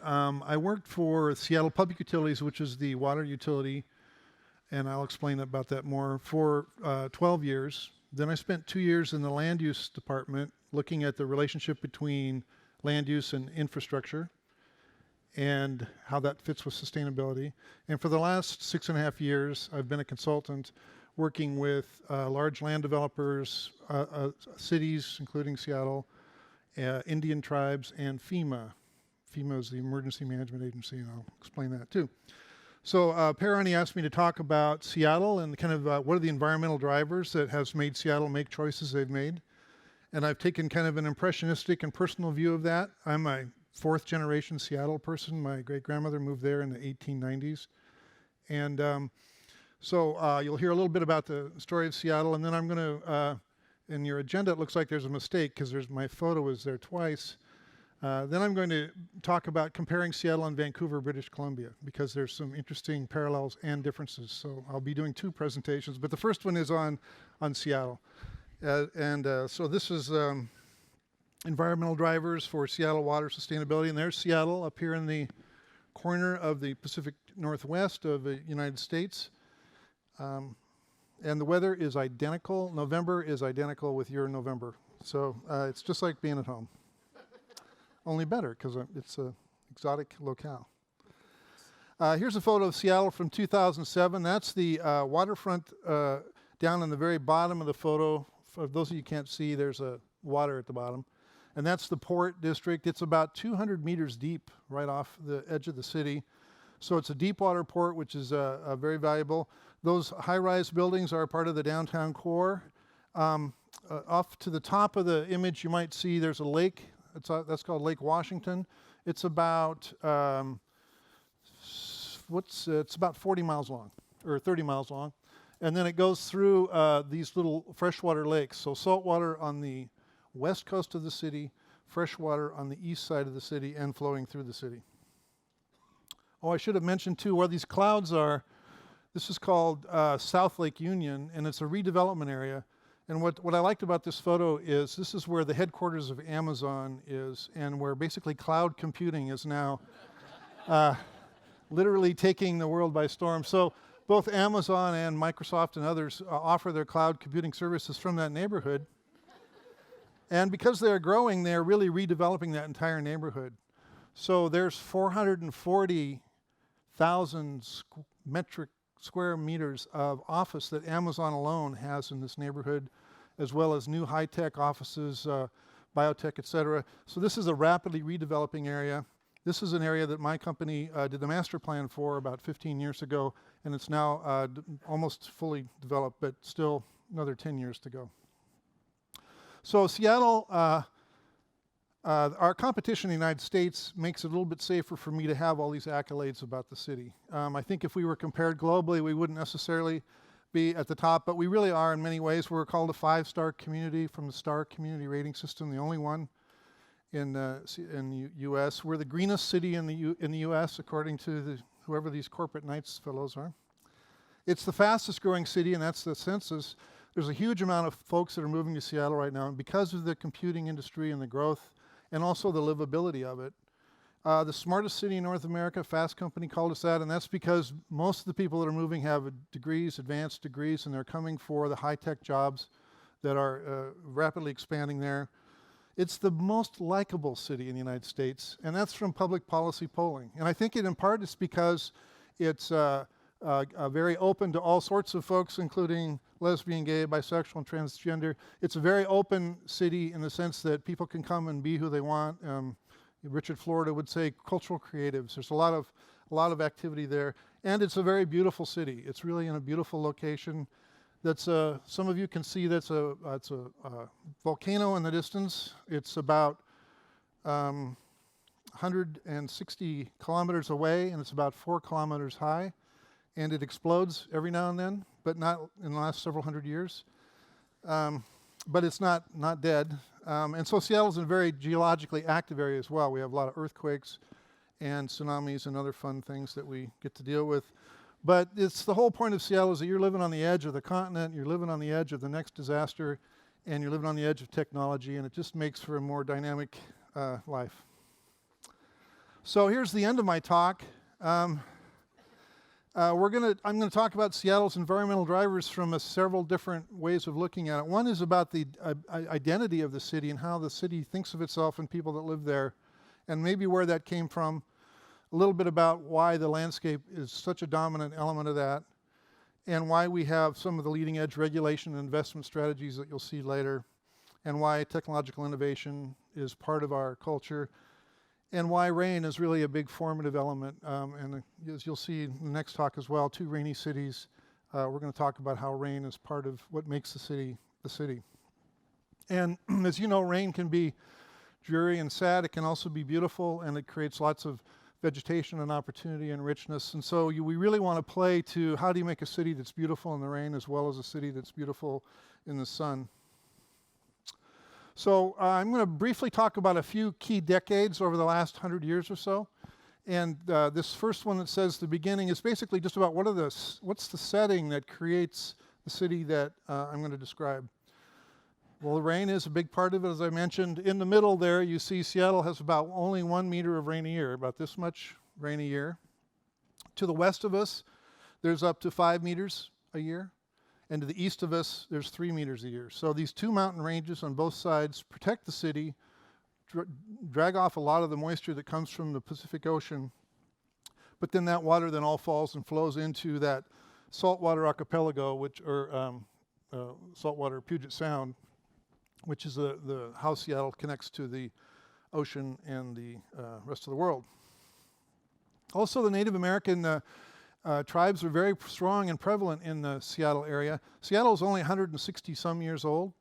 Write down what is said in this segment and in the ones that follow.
I worked for Seattle Public Utilities, which is the water utility, and I'll explain about that more, for 12 years. Then I spent 2 years in the land use department looking at the relationship between land use and infrastructure and how that fits with sustainability. And for the last 6.5 years, I've been a consultant working with large land developers, cities, including Seattle, Indian tribes, and FEMA. FEMA is the Emergency Management Agency, and I'll explain that too. So Peroni asked me to talk about Seattle and kind of what are the environmental drivers that has made Seattle make choices they've made. And I've taken kind of an impressionistic and personal view of that. I'm a fourth generation Seattle person. My great-grandmother moved there in the 1890s. And so you'll hear a little bit about the story of Seattle, and then I'm going to, in your agenda it looks like there's a mistake because my photo is there twice. Then I'm going to talk about comparing Seattle and Vancouver, British Columbia, because there's some interesting parallels and differences. So I'll be doing 2 presentations, but the first one is on Seattle. So this is environmental drivers for Seattle water sustainability, and there's Seattle up here in the corner of the Pacific Northwest of the United States. And the weather is identical. November is identical with your November. So it's just like being at home. Only better, because it's an exotic locale. Here's a photo of Seattle from 2007. That's the waterfront down in the very bottom of the photo. For those of you who can't see, there's water at the bottom. And that's the Port District. It's about 200 meters deep right off the edge of the city. So it's a deep water port, which is very valuable. Those high-rise buildings are part of the downtown core. Off to the top of the image, you might see there's a lake. That's called Lake Washington. It's about it's about 40 miles long, or 30 miles long, and then it goes through these little freshwater lakes. So saltwater on the west coast of the city, freshwater on the east side of the city, and flowing through the city. Oh, I should have mentioned too where these clouds are. This is called South Lake Union, and it's a redevelopment area. And what I liked about this photo is this is where the headquarters of Amazon is, and where basically cloud computing is now literally taking the world by storm. So both Amazon and Microsoft and others offer their cloud computing services from that neighborhood. And because they're growing, they're really redeveloping that entire neighborhood. So there's 440,000 metric square meters of office that Amazon alone has in this neighborhood, as well as new high-tech offices, biotech, et cetera. So this is a rapidly redeveloping area. This is an area that my company did the master plan for about 15 years ago, and it's now almost fully developed, but still another 10 years to go. So Seattle, our competition in the United States makes it a little bit safer for me to have all these accolades about the city. I think if we were compared globally, we wouldn't necessarily be at the top, but we really are in many ways. We're called a 5-star community from the Star Community Rating System, the only one in the U.S. We're the greenest city in the U.S. according to whoever these corporate knights fellows are. It's the fastest growing city, and that's the census. There's a huge amount of folks that are moving to Seattle right now, and because of the computing industry and the growth, and also the livability of it. The smartest city in North America, Fast Company called us that, and that's because most of the people that are moving have degrees, advanced degrees, and they're coming for the high-tech jobs that are rapidly expanding there. It's the most likable city in the United States, and that's from public policy polling. And I think it in part is because it's very open to all sorts of folks, including lesbian, gay, bisexual, and transgender. It's a very open city in the sense that people can come and be who they want. Richard Florida would say cultural creatives. There's a lot of activity there, and it's a very beautiful city. It's really in a beautiful location. That's some of you can see it's a volcano in the distance. It's about 160 kilometers away, and it's about 4 kilometers high. And it explodes every now and then, but not in the last several hundred years. But it's not dead. And so Seattle's in a very geologically active area as well. We have a lot of earthquakes and tsunamis and other fun things that we get to deal with. But it's the whole point of Seattle is that you're living on the edge of the continent, you're living on the edge of the next disaster, and you're living on the edge of technology, and it just makes for a more dynamic life. So here's the end of my talk. I'm going to talk about Seattle's environmental drivers from several different ways of looking at it. One is about the identity of the city and how the city thinks of itself and people that live there, and maybe where that came from. A little bit about why the landscape is such a dominant element of that, and why we have some of the leading edge regulation and investment strategies that you'll see later, and why technological innovation is part of our culture, and why rain is really a big formative element. And as you'll see in the next talk as well, 2 rainy cities. We're going to talk about how rain is part of what makes the city the city. And as you know, rain can be dreary and sad. It can also be beautiful, and it creates lots of vegetation and opportunity and richness. And so we really want to play to how do you make a city that's beautiful in the rain as well as a city that's beautiful in the sun. So I'm going to briefly talk about a few key decades over the last 100 years or so. And this first one that says the beginning is basically just about what's the setting that creates the city that I'm going to describe. Well, the rain is a big part of it, as I mentioned. In the middle there, you see Seattle has about only 1 meter of rain a year, about this much rain a year. To the west of us, there's up to 5 meters a year. And to the east of us, there's 3 meters a year. So these 2 mountain ranges on both sides protect the city, drag off a lot of the moisture that comes from the Pacific Ocean. But then that water then all falls and flows into that saltwater archipelago, saltwater Puget Sound, which is how Seattle connects to the ocean and the rest of the world. Also, the Native American tribes are very strong and prevalent in the Seattle area. Seattle is only 160 some years old,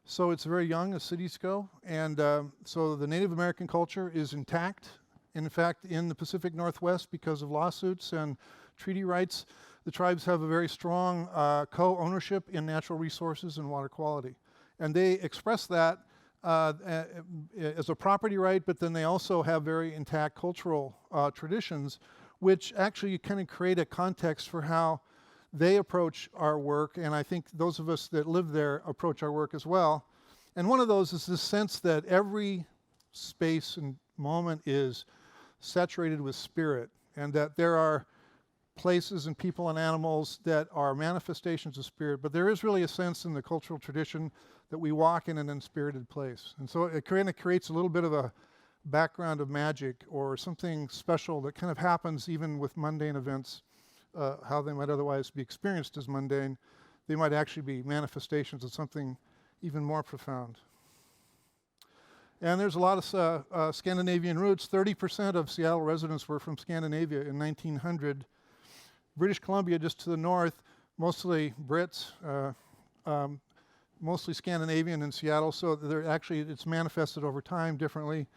so it's very young as cities go. And so the Native American culture is intact. In fact, in the Pacific Northwest, because of lawsuits and treaty rights, the tribes have a very strong co-ownership in natural resources and water quality. And they express that as a property right, but then they also have very intact cultural traditions, which actually kind of create a context for how they approach our work. And I think those of us that live there approach our work as well. And one of those is this sense that every space and moment is saturated with spirit, and that there are places and people and animals that are manifestations of spirit, but there is really a sense in the cultural tradition that we walk in an unspirited place. And so it kind of creates a little bit of a background of magic or something special that kind of happens even with mundane events, how they might otherwise be experienced as mundane. They might actually be manifestations of something even more profound. And there's a lot of Scandinavian roots. 30% of Seattle residents were from Scandinavia in 1900. British Columbia, just to the north, mostly Brits, mostly Scandinavian in Seattle, so it's manifested over time differently.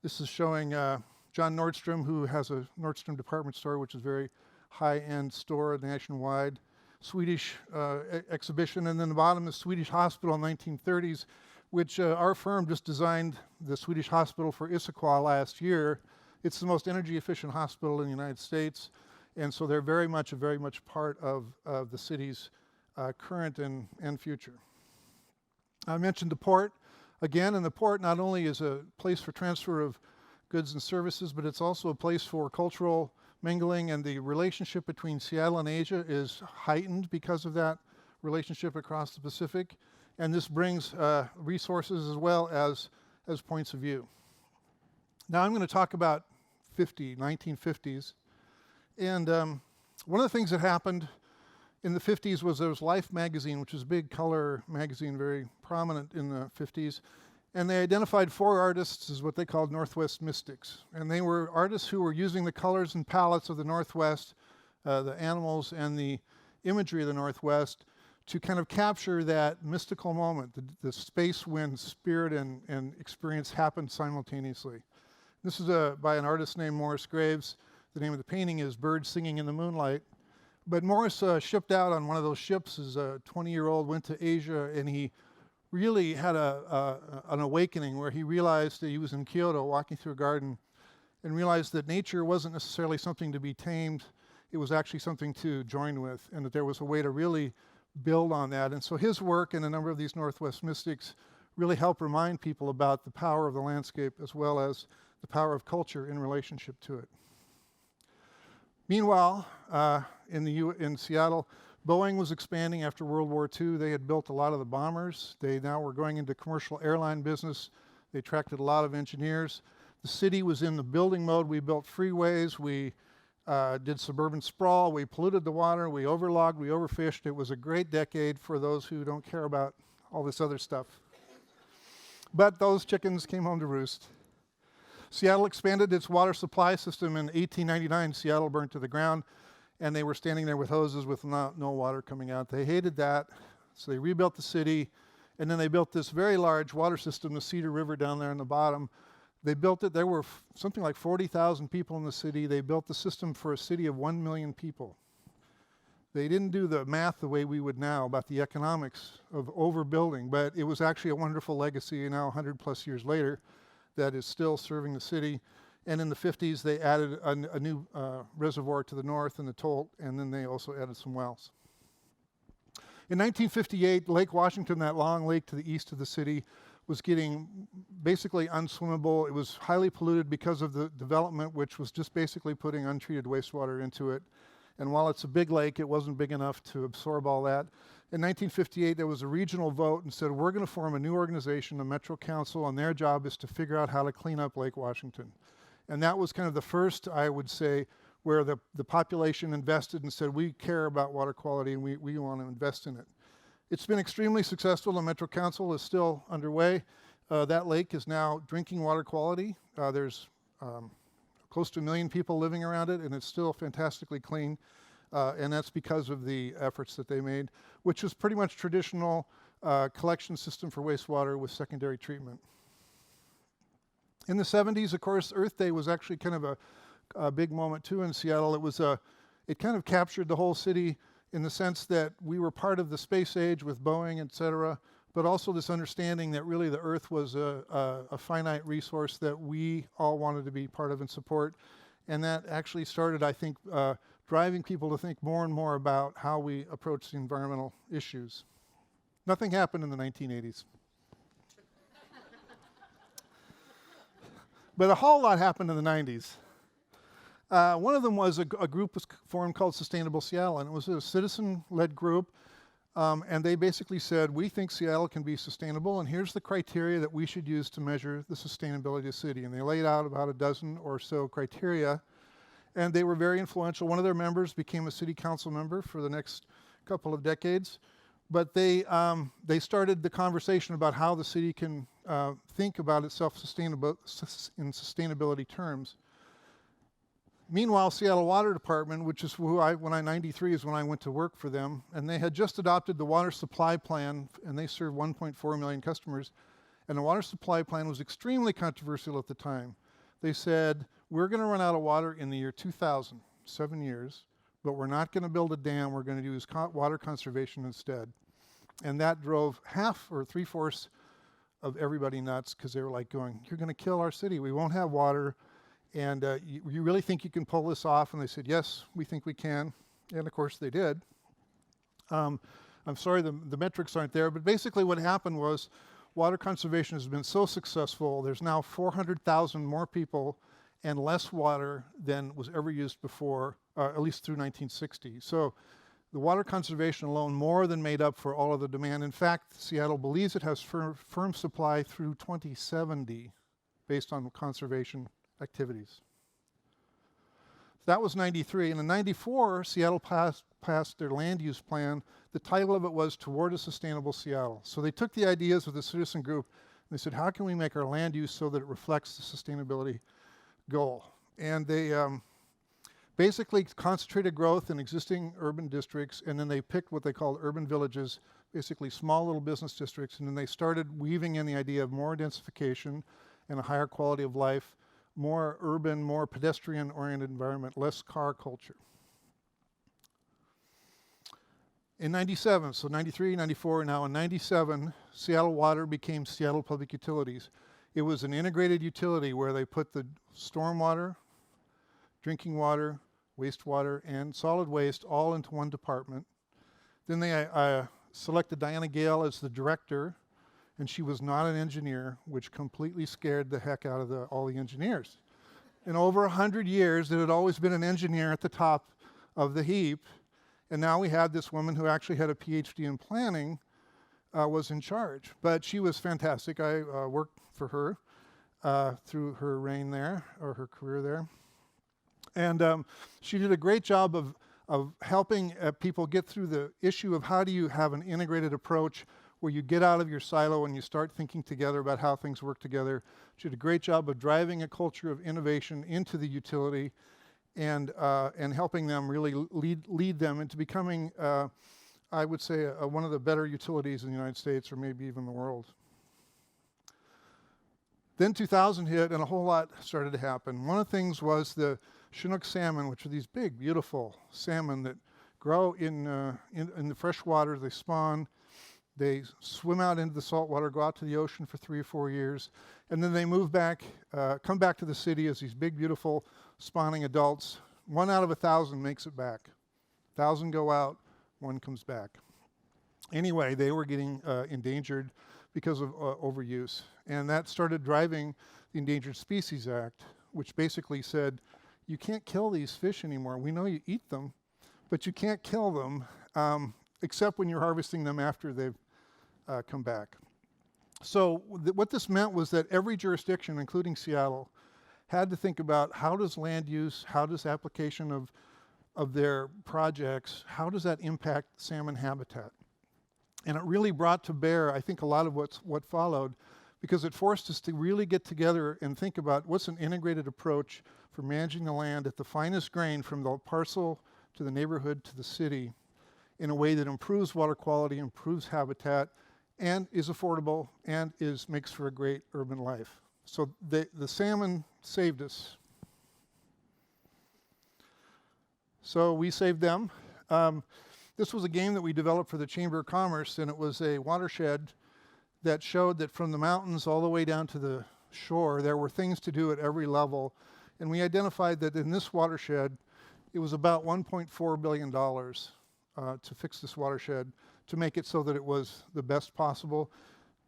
This is showing John Nordstrom, who has a Nordstrom department store, which is a very high-end store nationwide. Swedish exhibition, and then the bottom is Swedish hospital in the 1930s, which our firm just designed the Swedish hospital for Issaquah last year. It's the most energy-efficient hospital in the United States, and so they're very much part of the city's current and future. I mentioned the port again, and the port not only is a place for transfer of goods and services, but it's also a place for cultural mingling, and the relationship between Seattle and Asia is heightened because of that relationship across the Pacific, and this brings resources as well as points of view. Now I'm going to talk about 1950s, and one of the things that happened in the 50s was there was Life magazine, which was a big color magazine, very prominent in the 50s. And they identified 4 artists as what they called Northwest mystics. And they were artists who were using the colors and palettes of the Northwest, the animals and the imagery of the Northwest, to kind of capture that mystical moment, the space when spirit and experience happened simultaneously. This is by an artist named Morris Graves. The name of the painting is Birds Singing in the Moonlight. But Morris shipped out on one of those ships as a 20-year-old, went to Asia, and he really had an awakening where he realized that he was in Kyoto walking through a garden and realized that nature wasn't necessarily something to be tamed, it was actually something to join with, and that there was a way to really build on that. And so his work and a number of these Northwest mystics really help remind people about the power of the landscape as well as the power of culture in relationship to it. Meanwhile, in Seattle, Boeing was expanding after World War II. They had built a lot of the bombers. They now were going into commercial airline business. They attracted a lot of engineers. The city was in the building mode. We built freeways. We did suburban sprawl. We polluted the water. We overlogged. We overfished. It was a great decade for those who don't care about all this other stuff. But those chickens came home to roost. Seattle expanded its water supply system in 1899. Seattle burned to the ground, and they were standing there with hoses with no water coming out. They hated that, so they rebuilt the city, and then they built this very large water system, the Cedar River down there on the bottom. They built it. There were something like 40,000 people in the city. They built the system for a city of 1 million people. They didn't do the math the way we would now about the economics of overbuilding, but it was actually a wonderful legacy now 100 plus years later that is still serving the city. And in the 50s, they added a new reservoir to the north and the Tolt, and then they also added some wells. In 1958, Lake Washington, that long lake to the east of the city, was getting basically unswimmable. It was highly polluted because of the development, which was just basically putting untreated wastewater into it. And while it's a big lake, it wasn't big enough to absorb all that. In 1958, there was a regional vote and said, we're going to form a new organization, a Metro Council, and their job is to figure out how to clean up Lake Washington. And that was kind of the first, I would say, where the population invested and said, we care about water quality and we want to invest in it. It's been extremely successful. The Metro Council is still underway. That lake is now drinking water quality. There's close to 1 million people living around it, and it's still fantastically clean. And that's because of the efforts that they made, which was pretty much traditional collection system for wastewater with secondary treatment. In the 70s, of course, Earth Day was actually kind of a big moment too in Seattle. It kind of captured the whole city in the sense that we were part of the space age with Boeing, et cetera, but also this understanding that really the Earth was a finite resource that we all wanted to be part of and support. And that actually started, I think, driving people to think more and more about how we approach the environmental issues. Nothing happened in the 1980s. But a whole lot happened in the 90s. One of them was a group was formed called Sustainable Seattle, and it was a citizen-led group. And they basically said, we think Seattle can be sustainable, and here's the criteria that we should use to measure the sustainability of the city. And they laid out about a dozen or so criteria, and they were very influential. One of their members became a city council member for the next couple of decades. But they started the conversation about how the city can think about itself in sustainability terms. Meanwhile, Seattle Water Department, which is when 93 is when I went to work for them, and they had just adopted the water supply plan, and they serve 1.4 million customers, and the water supply plan was extremely controversial at the time. They said, we're going to run out of water in the year 2000, 7 years, but we're not going to build a dam, we're going to use water conservation instead. And that drove half or three-fourths of everybody nuts, because they were like going, you're going to kill our city, we won't have water. And you really think you can pull this off? And they said, yes, we think we can. And of course they did. I'm sorry the metrics aren't there, but basically what happened was water conservation has been so successful, there's now 400,000 more people and less water than was ever used before, at least through 1960. So the water conservation alone more than made up for all of the demand. In fact, Seattle believes it has firm supply through 2070 based on conservation activities. That was 93. And in 94, Seattle passed their land use plan. The title of it was Toward a Sustainable Seattle. So they took the ideas of the citizen group and they said, how can we make our land use so that it reflects the sustainability goal? And they basically concentrated growth in existing urban districts, and then they picked what they called urban villages, basically small little business districts, and then they started weaving in the idea of more densification and a higher quality of life, more urban, more pedestrian-oriented environment, less car culture. In 97, so 93, 94, now in 97, Seattle Water became Seattle Public Utilities. It was an integrated utility where they put the stormwater, drinking water, wastewater, and solid waste all into one department. Then they selected Diana Gale as the director, and she was not an engineer, which completely scared the heck out of all the engineers. In over 100 years, there had always been an engineer at the top of the heap, and now we had this woman who actually had a PhD in planning, was in charge. But she was fantastic. I worked for her through her reign there, or her career there. And she did a great job of helping people get through the issue of how do you have an integrated approach where you get out of your silo and you start thinking together about how things work together. She did a great job of driving a culture of innovation into the utility and helping them really lead them into becoming, I would say, one of the better utilities in the United States or maybe even the world. Then 2000 hit and a whole lot started to happen. One of the things was the Chinook salmon, which are these big, beautiful salmon that grow in the fresh water. They spawn, they swim out into the salt water, go out to the ocean for 3 or 4 years, and then they move back, come back to the city as these big, beautiful spawning adults. 1 out of 1,000 makes it back. 1,000 go out, 1 comes back. Anyway, they were getting endangered because of overuse, and that started driving the Endangered Species Act, which basically said, you can't kill these fish anymore. We know you eat them, but you can't kill them except when you're harvesting them after they've come back. So what this meant was that every jurisdiction, including Seattle, had to think about how does land use, how does application of their projects, how does that impact salmon habitat? And it really brought to bear, I think, a lot of what followed, because it forced us to really get together and think about what's an integrated approach for managing the land at the finest grain from the parcel to the neighborhood to the city in a way that improves water quality, improves habitat, and is affordable and makes for a great urban life. So the salmon saved us. So we saved them. This was a game that we developed for the Chamber of Commerce, and it was a watershed that showed that from the mountains all the way down to the shore, there were things to do at every level. And we identified that in this watershed, it was about $1.4 billion to fix this watershed, to make it so that it was the best possible.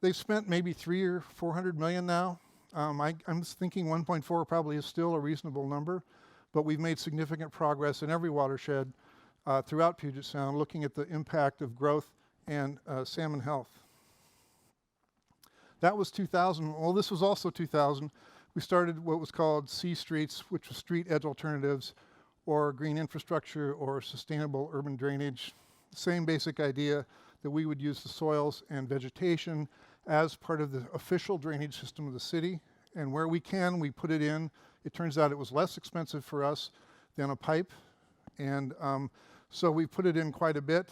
They've spent maybe 300 or 400 million now. I'm thinking 1.4 probably is still a reasonable number, but we've made significant progress in every watershed throughout Puget Sound, looking at the impact of growth and salmon health. That was 2000. Well, this was also 2000. We started what was called C Streets, which was street edge alternatives, or green infrastructure, or sustainable urban drainage. Same basic idea that we would use the soils and vegetation as part of the official drainage system of the city. And where we can, we put it in. It turns out it was less expensive for us than a pipe. And so we put it in quite a bit.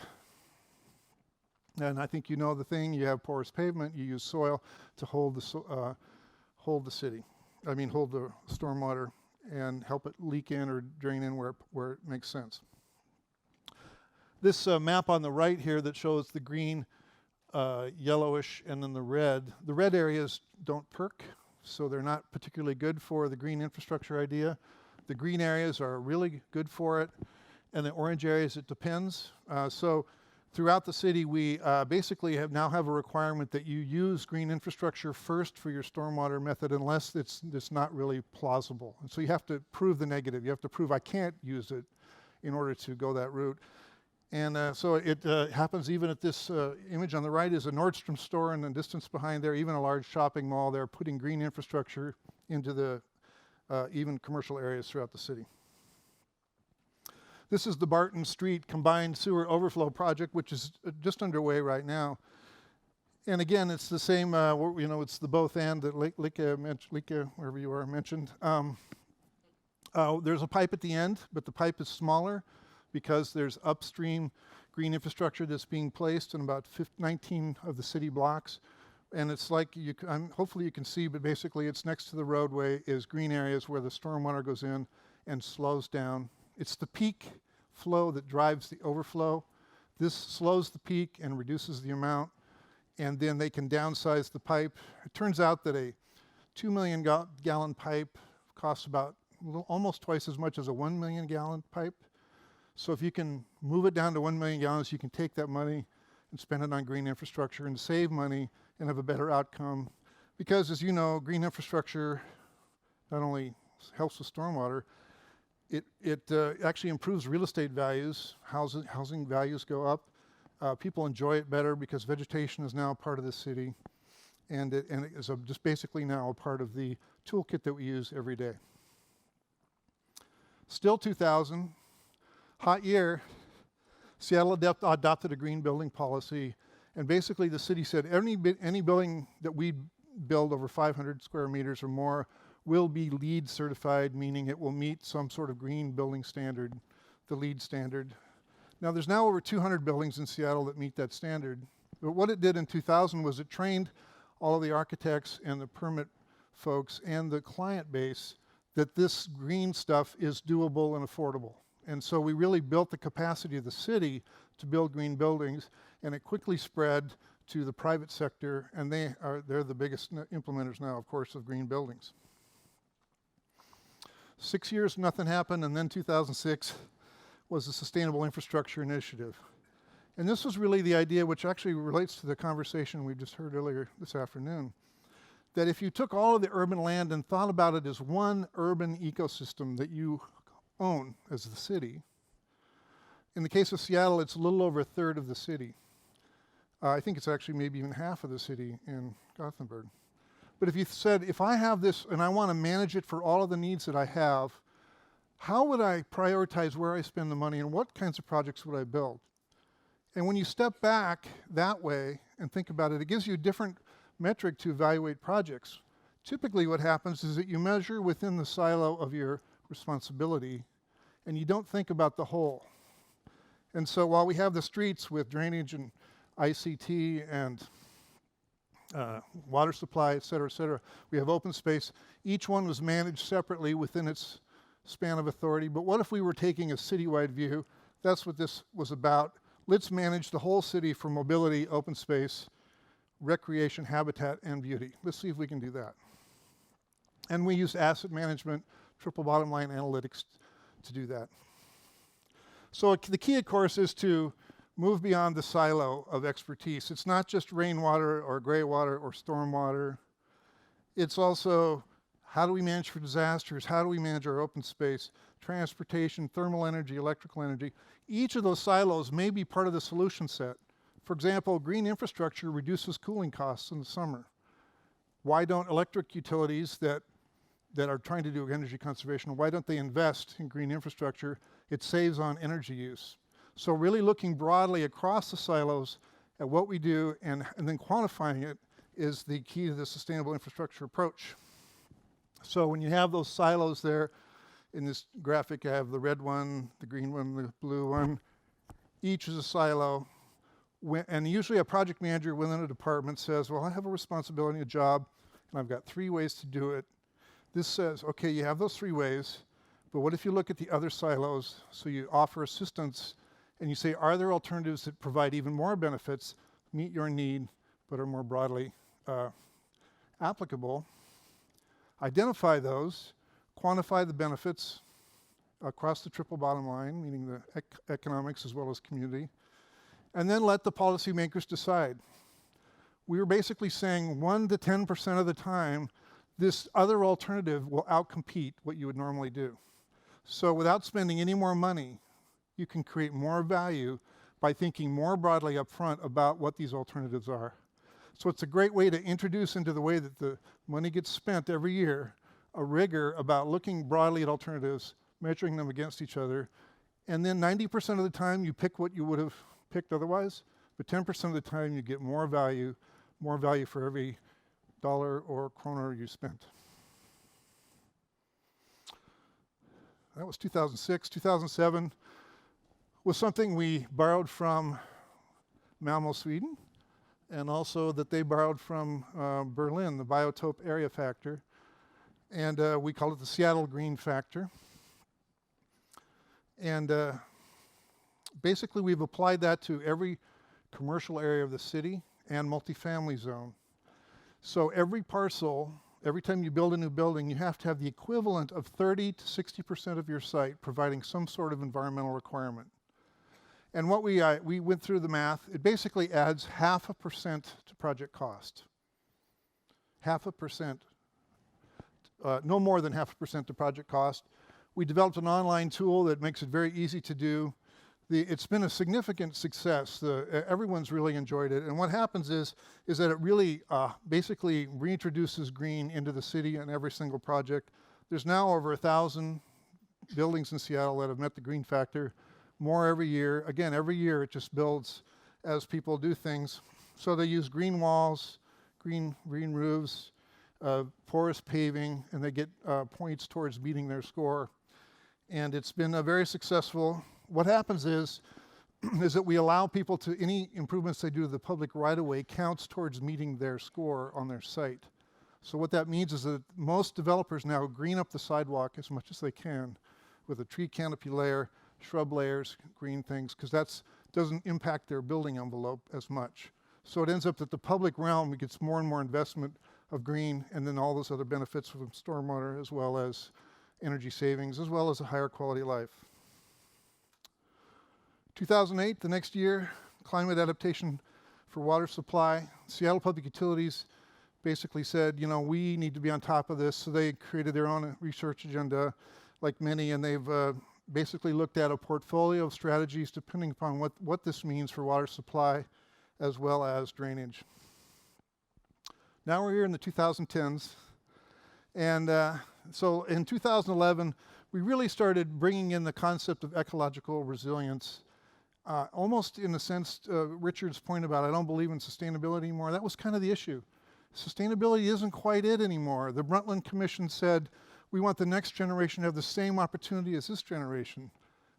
And I think you know the thing, you have porous pavement, you use soil to hold the city. I mean, hold the stormwater and help it leak in or drain in where it makes sense. This map on the right here that shows the green, yellowish, and then the red areas don't perk, so they're not particularly good for the green infrastructure idea. The green areas are really good for it, and the orange areas, it depends. So throughout the city, we basically now have a requirement that you use green infrastructure first for your stormwater method unless it's not really plausible. And so you have to prove the negative. You have to prove I can't use it in order to go that route. And so it happens even at this image on the right is a Nordstrom store, and the distance behind there, even a large shopping mall. They're putting green infrastructure into the even commercial areas throughout the city. This is the Barton Street Combined Sewer Overflow Project, which is just underway right now. And again, it's the same, it's the both and that Lika, wherever you are, mentioned. There's a pipe at the end, but the pipe is smaller because there's upstream green infrastructure that's being placed in about 19 of the city blocks. And it's like, hopefully you can see, but basically it's next to the roadway is green areas where the stormwater goes in and slows down. It's the peak flow that drives the overflow. This slows the peak and reduces the amount, and then they can downsize the pipe. It turns out that a 2 million gallon pipe costs about almost twice as much as a 1 million gallon pipe. So if you can move it down to 1 million gallons, you can take that money and spend it on green infrastructure and save money and have a better outcome. Because, as you know, green infrastructure not only helps with stormwater, it actually improves real estate values. Housing values go up. People enjoy it better because vegetation is now a part of the city, and it is just basically now a part of the toolkit that we use every day. Still 2000, hot year, Seattle adopted a green building policy, and basically the city said any building that we build over 500 square meters or more will be LEED certified, meaning it will meet some sort of green building standard, the LEED standard. Now there's now over 200 buildings in Seattle that meet that standard. But what it did in 2000 was it trained all of the architects and the permit folks and the client base that this green stuff is doable and affordable. And so we really built the capacity of the city to build green buildings, and it quickly spread to the private sector, and they're the biggest implementers now, of course, of green buildings. 6 years, nothing happened, and then 2006 was the Sustainable Infrastructure Initiative. And this was really the idea, which actually relates to the conversation we just heard earlier this afternoon, that if you took all of the urban land and thought about it as one urban ecosystem that you own as the city, in the case of Seattle, it's a little over a third of the city. I think it's actually maybe even half of the city in Gothenburg. But if you said, if I have this and I want to manage it for all of the needs that I have, how would I prioritize where I spend the money and what kinds of projects would I build? And when you step back that way and think about it, it gives you a different metric to evaluate projects. Typically what happens is that you measure within the silo of your responsibility and you don't think about the whole. And so while we have the streets with drainage and ICT and water supply, et cetera, we have open space. Each one was managed separately within its span of authority. But what if we were taking a citywide view? That's what this was about. Let's manage the whole city for mobility, open space, recreation, habitat, and beauty. Let's see if we can do that. And we use asset management, triple bottom line analytics to do that. So the key, of course, is to move beyond the silo of expertise. It's not just rainwater or gray water or stormwater. It's also how do we manage for disasters? How do we manage our open space, transportation, thermal energy, electrical energy? Each of those silos may be part of the solution set. For example, green infrastructure reduces cooling costs in the summer. Why don't electric utilities that are trying to do energy conservation, why don't they invest in green infrastructure? It saves on energy use. So really looking broadly across the silos at what we do and then quantifying it is the key to the sustainable infrastructure approach. So when you have those silos there, in this graphic I have the red one, the green one, the blue one. Each is a silo. And usually a project manager within a department says, well, I have a responsibility, a job, and I've got 3 ways to do it. This says, okay, you have those 3 ways, but what if you look at the other silos? So you offer assistance and you say, are there alternatives that provide even more benefits, meet your need, but are more broadly applicable? Identify those, quantify the benefits across the triple bottom line, meaning the economics as well as community, and then let the policymakers decide. We were basically saying 1 to 10% of the time, this other alternative will outcompete what you would normally do. So without spending any more money, you can create more value by thinking more broadly up front about what these alternatives are. So it's a great way to introduce into the way that the money gets spent every year, a rigor about looking broadly at alternatives, measuring them against each other, and then 90% of the time you pick what you would have picked otherwise, but 10% of the time you get more value for every dollar or kroner you spent. That was 2006. 2007 was something we borrowed from Malmö, Sweden, and also that they borrowed from Berlin, the biotope area factor. And we call it the Seattle Green Factor. And basically we've applied that to every commercial area of the city and multifamily zone. So every parcel, every time you build a new building, you have to have the equivalent of 30 to 60% of your site providing some sort of environmental requirement. And what we went through the math. It basically adds 0.5% to project cost. 0.5%, no more than 0.5% to project cost. We developed an online tool that makes it very easy to do. It's been a significant success. Everyone's really enjoyed it. And what happens is that it really basically reintroduces green into the city in every single project. There's now over 1,000 buildings in Seattle that have met the green factor. More every year. Again, every year it just builds as people do things. So they use green walls, green roofs, porous paving, and they get points towards meeting their score. And it's been very successful. What happens is that we allow people to, any improvements they do to the public right-of-way counts towards meeting their score on their site. So what that means is that most developers now green up the sidewalk as much as they can with a tree canopy layer, shrub layers, green things, because that doesn't impact their building envelope as much. So it ends up that the public realm gets more and more investment of green, and then all those other benefits from stormwater, as well as energy savings, as well as a higher quality of life. 2008, the next year, climate adaptation for water supply. Seattle Public Utilities basically said, you know, we need to be on top of this. So they created their own research agenda, like many, and they've basically looked at a portfolio of strategies depending upon what this means for water supply, as well as drainage. Now we're here in the 2010s. And so in 2011, we really started bringing in the concept of ecological resilience. Almost in the sense, Richard's point about I don't believe in sustainability anymore, that was kind of the issue. Sustainability isn't quite it anymore. The Brundtland Commission said, we want the next generation to have the same opportunity as this generation.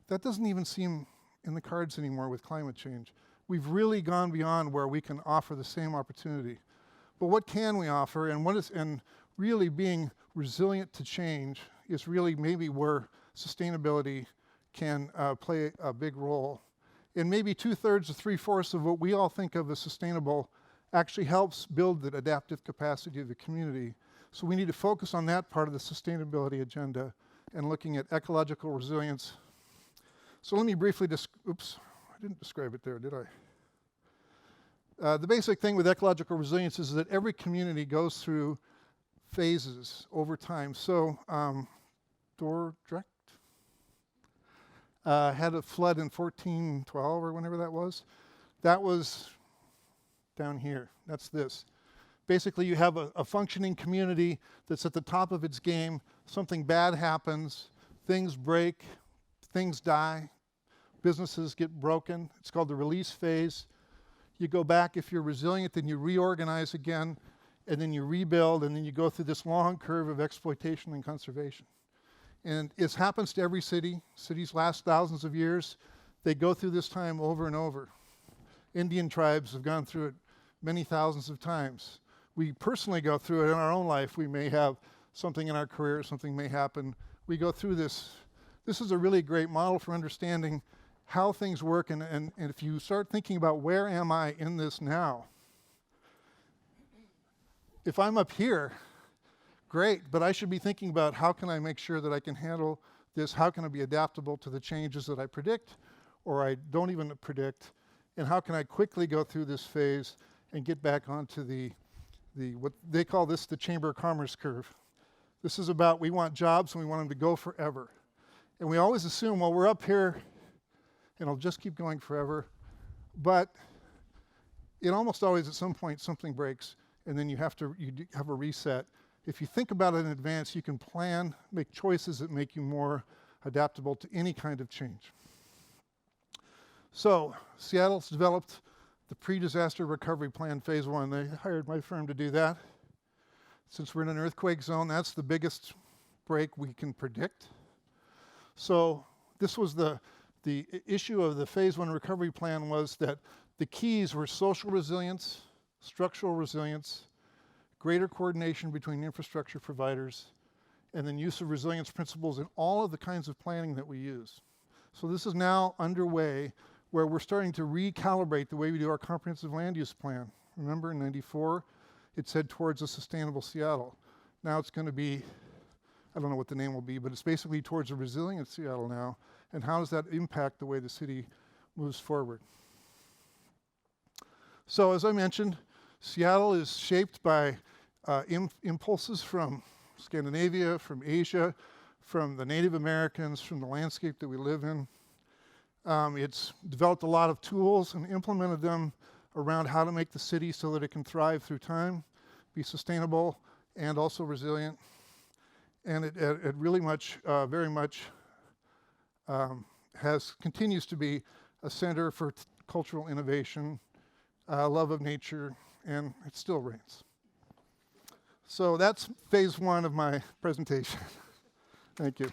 That doesn't even seem in the cards anymore with climate change. We've really gone beyond where we can offer the same opportunity. But what can we offer, and really being resilient to change is really maybe where sustainability can play a big role. And maybe 2/3 to 3/4 of what we all think of as sustainable actually helps build the adaptive capacity of the community. So we need to focus on that part of the sustainability agenda and looking at ecological resilience. So let me briefly oops, I didn't describe it there, did I? The basic thing with ecological resilience is that every community goes through phases over time. So Dordrecht had a flood in 1412 or whenever that was. That was down here. That's this. Basically, you have a functioning community that's at the top of its game. Something bad happens, things break, things die, businesses get broken. It's called the release phase. You go back, if you're resilient, then you reorganize again, and then you rebuild, and then you go through this long curve of exploitation and conservation. And it happens to every city. Cities last thousands of years. They go through this time over and over. Indian tribes have gone through it many thousands of times. We personally go through it in our own life. We may have something in our career, something may happen. We go through this. This is a really great model for understanding how things work, and if you start thinking about where am I in this now? If I'm up here, great, but I should be thinking about how can I make sure that I can handle this, how can I be adaptable to the changes that I predict or I don't even predict, and how can I quickly go through this phase and get back onto the what they call this the Chamber of Commerce curve. This is about we want jobs and we want them to go forever. And we always assume, well, we're up here and it'll just keep going forever. But it almost always at some point something breaks and then you have a reset. If you think about it in advance, you can plan, make choices that make you more adaptable to any kind of change. So Seattle's developed the pre-disaster recovery plan phase 1. They hired my firm to do that. Since we're in an earthquake zone, that's the biggest break we can predict. So this was the issue of the phase 1 recovery plan was that the keys were social resilience, structural resilience, greater coordination between infrastructure providers, and then use of resilience principles in all of the kinds of planning that we use. So this is now underway where we're starting to recalibrate the way we do our comprehensive land use plan. Remember in '94, it said towards a sustainable Seattle. Now it's going to be, I don't know what the name will be, but it's basically towards a resilient Seattle now. And how does that impact the way the city moves forward. So as I mentioned, Seattle is shaped by impulses from Scandinavia, from Asia, from the Native Americans, from the landscape that we live in. It's developed a lot of tools and implemented them around how to make the city so that it can thrive through time, be sustainable, and also resilient. And it really much, very much continues to be a center for cultural innovation, love of nature, and it still reigns. So that's phase one of my presentation. Thank you.